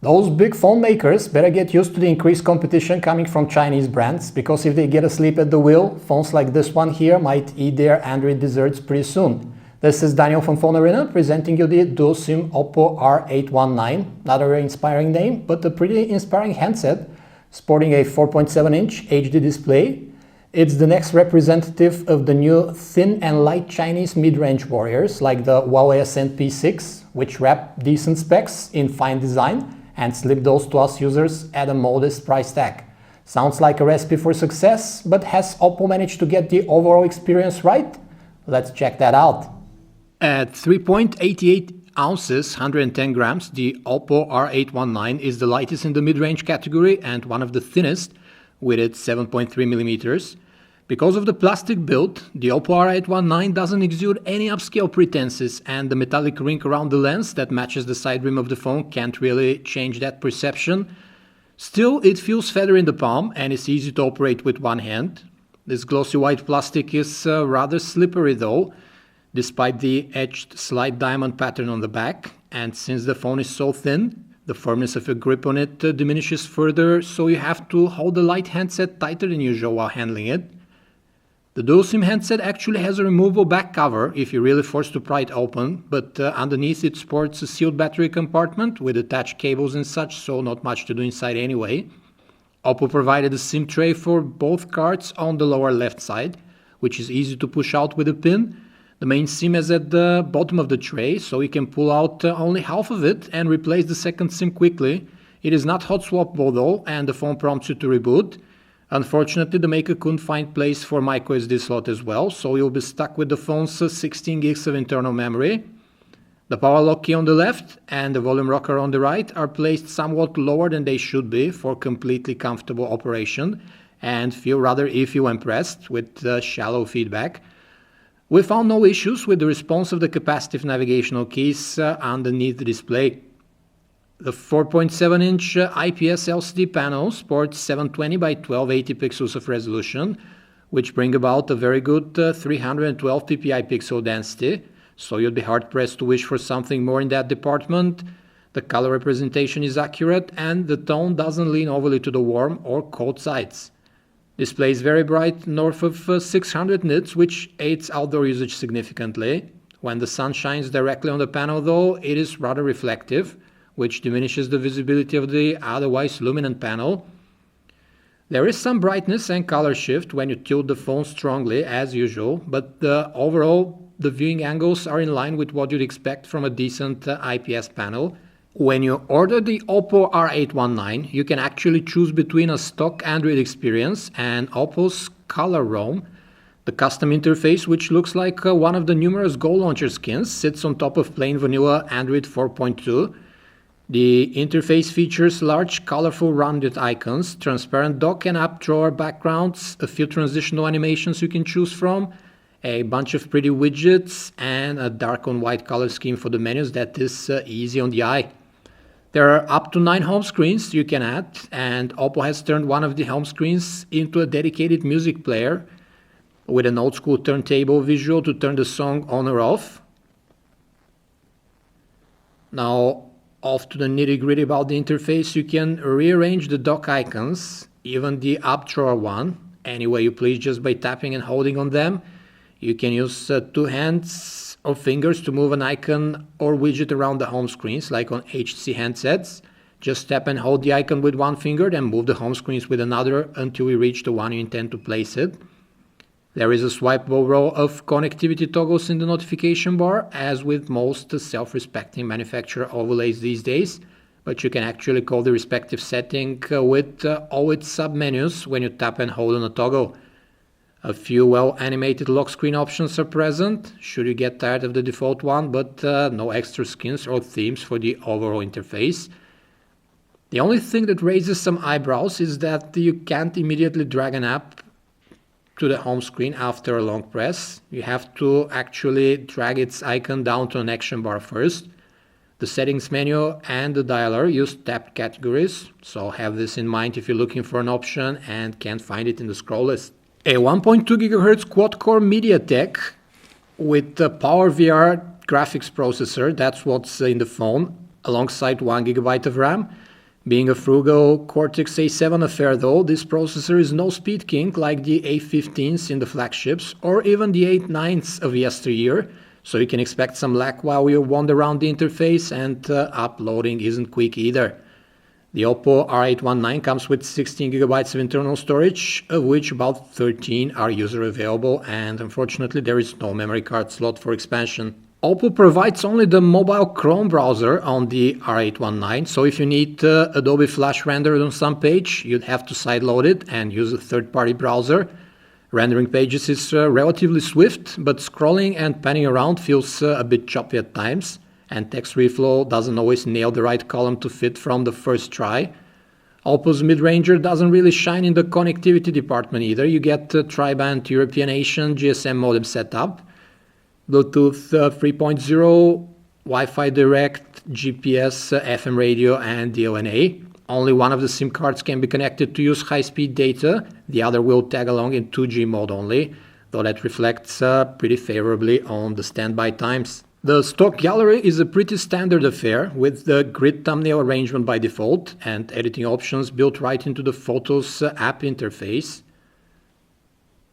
Those big phone makers better get used to the increased competition coming from Chinese brands, because if they get asleep at the wheel, phones like this one here might eat their Android desserts pretty soon. This is Daniel from PhoneArena presenting you the dual SIM Oppo R819. Not a very inspiring name, but a pretty inspiring handset, sporting a 4.7-inch HD display. It's the next representative of the new thin and light Chinese mid-range warriors like the Huawei Ascend P6, which wrap decent specs in fine design and slip those to us users at a modest price tag. Sounds like a recipe for success, but has Oppo managed to get the overall experience right? Let's check that out. At 3.88 ounces, 110 grams, the Oppo R819 is the lightest in the mid-range category and one of the thinnest, with its 7.3 millimeters. Because of the plastic build, the Oppo R819 doesn't exude any upscale pretenses, and the metallic ring around the lens that matches the side rim of the phone can't really change that perception. Still, it feels feather in the palm and is easy to operate with one hand. This glossy white plastic is rather slippery though, despite the etched slide diamond pattern on the back, and since the phone is so thin, the firmness of your grip on it diminishes further, so you have to hold the light handset tighter than usual while handling it. The dual SIM handset actually has a removable back cover if you're really forced to pry it open, but underneath it sports a sealed battery compartment with attached cables and such, so not much to do inside anyway. Oppo provided a SIM tray for both cards on the lower left side, which is easy to push out with a pin. The main SIM is at the bottom of the tray, so you can pull out only half of it and replace the second SIM quickly. It is not hot swappable though, and the phone prompts you to reboot. Unfortunately, the maker couldn't find place for microSD slot as well, so you'll be stuck with the phone's 16 gigs of internal memory. The power lock key on the left and the volume rocker on the right are placed somewhat lower than they should be for completely comfortable operation, and feel rather iffy when pressed with shallow feedback. We found no issues with the response of the capacitive navigational keys underneath the display. The 4.7-inch IPS LCD panel sports 720 by 1280 pixels of resolution, which bring about a very good 312 ppi pixel density, so you'd be hard-pressed to wish for something more in that department. The color representation is accurate, and the tone doesn't lean overly to the warm or cold sides. Display is very bright, north of 600 nits, which aids outdoor usage significantly. When the sun shines directly on the panel though, it is rather reflective, which diminishes the visibility of the otherwise luminant panel. There is some brightness and color shift when you tilt the phone strongly as usual, but overall the viewing angles are in line with what you'd expect from a decent IPS panel. When you order the Oppo R819, you can actually choose between a stock Android experience and Oppo's Color ROM. The custom interface, which looks like one of the numerous Go Launcher skins, sits on top of plain vanilla Android 4.2. The interface features large, colorful, rounded icons, transparent dock and app drawer backgrounds, a few transitional animations you can choose from, a bunch of pretty widgets, and a dark on white color scheme for the menus that is easy on the eye. There are up to 9 home screens you can add, and Oppo has turned one of the home screens into a dedicated music player with an old school turntable visual to turn the song on or off. Now, off to the nitty-gritty about the interface, you can rearrange the dock icons, even the up drawer one, any way you please just by tapping and holding on them. You can use 2 hands or fingers to move an icon or widget around the home screens, like on HTC handsets. Just tap and hold the icon with one finger, then move the home screens with another until you reach the one you intend to place it. There is a swipeable row of connectivity toggles in the notification bar, as with most self-respecting manufacturer overlays these days, but you can actually call the respective setting with all its sub-menus when you tap and hold on a toggle. A few well-animated lock screen options are present, should you get tired of the default one, but no extra skins or themes for the overall interface. The only thing that raises some eyebrows is that you can't immediately drag an app to the home screen after a long press. You have to actually drag its icon down to an action bar first. The settings menu and the dialer use tapped categories, so have this in mind if you're looking for an option and can't find it in the scroll list. A 1.2 GHz quad-core MediaTek with the PowerVR graphics processor, that's what's in the phone, alongside 1 GB of RAM. Being a frugal Cortex-A7 affair though, this processor is no speed king like the A15s in the flagships or even the A9s of yesteryear, so you can expect some lag while you wander around the interface, and uploading isn't quick either. The Oppo R819 comes with 16GB of internal storage, of which about 13 are user available, and unfortunately there is no memory card slot for expansion. Oppo provides only the mobile Chrome browser on the R819, so if you need Adobe Flash rendered on some page, you'd have to sideload it and use a third-party browser. Rendering pages is relatively swift, but scrolling and panning around feels a bit choppy at times, and text reflow doesn't always nail the right column to fit from the first try. Oppo's mid-ranger doesn't really shine in the connectivity department either. You get tri-band European Asian GSM modem setup, Bluetooth 3.0, Wi-Fi Direct, GPS, FM radio, and DLNA. Only one of the SIM cards can be connected to use high-speed data. The other will tag along in 2G mode only, though that reflects pretty favorably on the standby times. The stock gallery is a pretty standard affair with the grid thumbnail arrangement by default and editing options built right into the Photos app interface.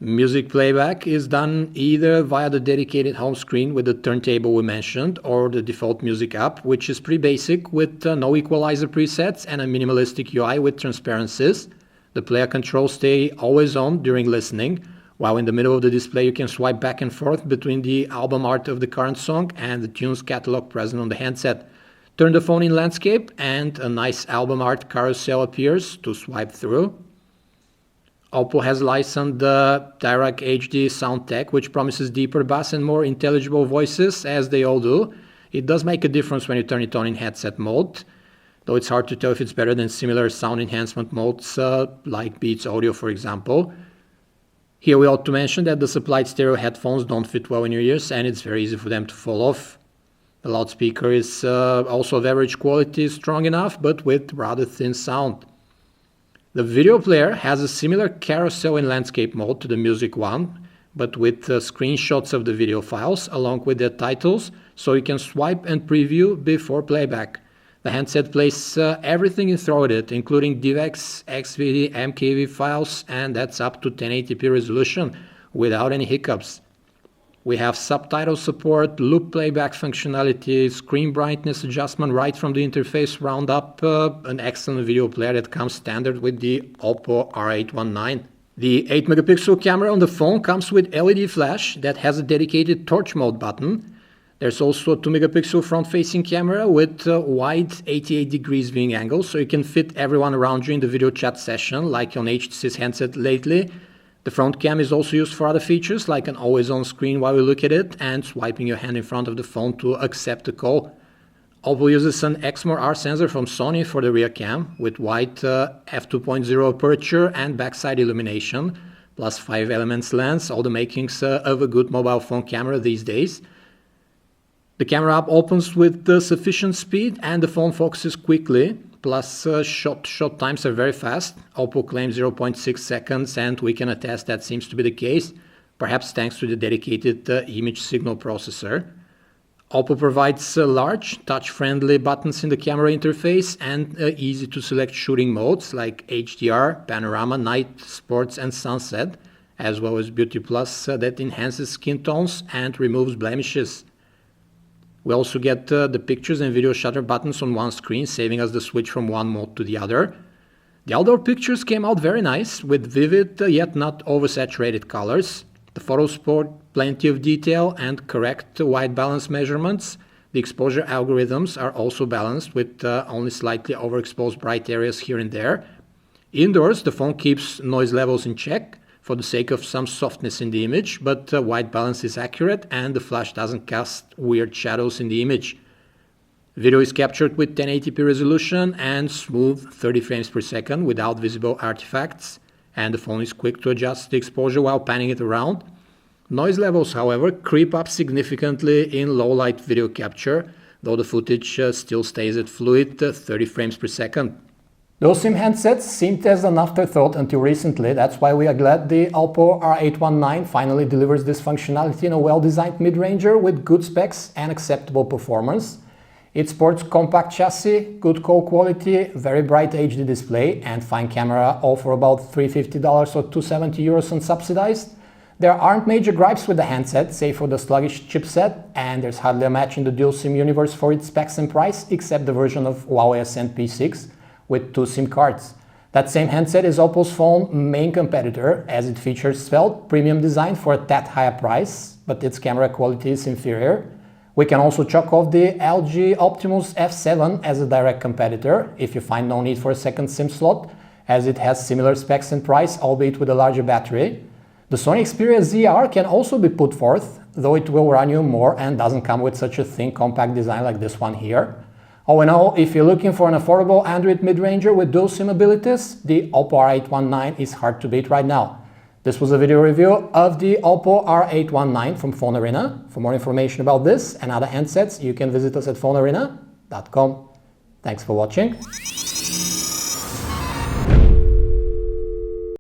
Music playback is done either via the dedicated home screen with the turntable we mentioned or the default music app, which is pretty basic with no equalizer presets and a minimalistic UI with transparencies. The player controls stay always on during listening, while in the middle of the display you can swipe back and forth between the album art of the current song and the tunes catalog present on the handset. Turn the phone in landscape and a nice album art carousel appears to swipe through. Oppo has licensed the Dirac HD sound tech, which promises deeper bass and more intelligible voices, as they all do. It does make a difference when you turn it on in headset mode, though it's hard to tell if it's better than similar sound enhancement modes like Beats Audio, for example. Here we ought to mention that the supplied stereo headphones don't fit well in your ears, and it's very easy for them to fall off. The loudspeaker is also of average quality, strong enough, but with rather thin sound. The video player has a similar carousel in landscape mode to the music one, but with screenshots of the video files along with their titles, so you can swipe and preview before playback. The handset plays everything you throw at it, including DivX, XVD, MKV files, and that's up to 1080p resolution without any hiccups. We have subtitle support, loop playback functionality, screen brightness adjustment right from the interface, round up an excellent video player that comes standard with the Oppo R819. The 8-megapixel camera on the phone comes with LED flash that has a dedicated torch mode button. There's also a 2-megapixel front-facing camera with wide 88 degrees viewing angle, so you can fit everyone around you in the video chat session like on HTC's handset lately. The front cam is also used for other features like an always-on screen while you look at it and swiping your hand in front of the phone to accept a call. Oppo uses an Exmor-R sensor from Sony for the rear cam with wide f2.0 aperture and backside illumination, plus 5 elements lens, all the makings of a good mobile phone camera these days. The camera app opens with sufficient speed and the phone focuses quickly. Plus, shot times are very fast. Oppo claims 0.6 seconds, and we can attest that seems to be the case, perhaps thanks to the dedicated image signal processor. Oppo provides large, touch-friendly buttons in the camera interface and easy-to-select shooting modes like HDR, Panorama, Night, Sports, and Sunset, as well as Beauty Plus that enhances skin tones and removes blemishes. We also get the pictures and video shutter buttons on one screen, saving us the switch from one mode to the other. The outdoor pictures came out very nice, with vivid yet not oversaturated colors. The Photosport, plenty of detail and correct white balance measurements. The exposure algorithms are also balanced with only slightly overexposed bright areas here and there. Indoors, the phone keeps noise levels in check for the sake of some softness in the image, but white balance is accurate and the flash doesn't cast weird shadows in the image. Video is captured with 1080p resolution and smooth 30 frames per second without visible artifacts, and the phone is quick to adjust the exposure while panning it around. Noise levels, however, creep up significantly in low-light video capture, though the footage still stays at fluid 30 frames per second. Those SIM handsets seemed as an afterthought until recently. That's why we are glad the Oppo R819 finally delivers this functionality in a well-designed mid-ranger with good specs and acceptable performance. It sports compact chassis, good call quality, very bright HD display, and fine camera, all for about $350 or €270 unsubsidized. There aren't major gripes with the handset, save for the sluggish chipset, and there's hardly a match in the dual SIM universe for its specs and price, except the version of Huawei Ascend P6 with 2 SIM cards. That same handset is Oppo's phone main competitor, as it features svelte premium design for a tad higher price, but its camera quality is inferior. We can also chalk off the LG Optimus F7 as a direct competitor, if you find no need for a second SIM slot, as it has similar specs and price, albeit with a larger battery. The Sony Xperia ZR can also be put forth, though it will run you more and doesn't come with such a thin compact design like this one here. All in all, if you're looking for an affordable Android mid-ranger with dual SIM abilities, the Oppo R819 is hard to beat right now. This was a video review of the Oppo R819 from PhoneArena. For more information about this and other handsets, you can visit us at PhoneArena.com. Thanks for watching.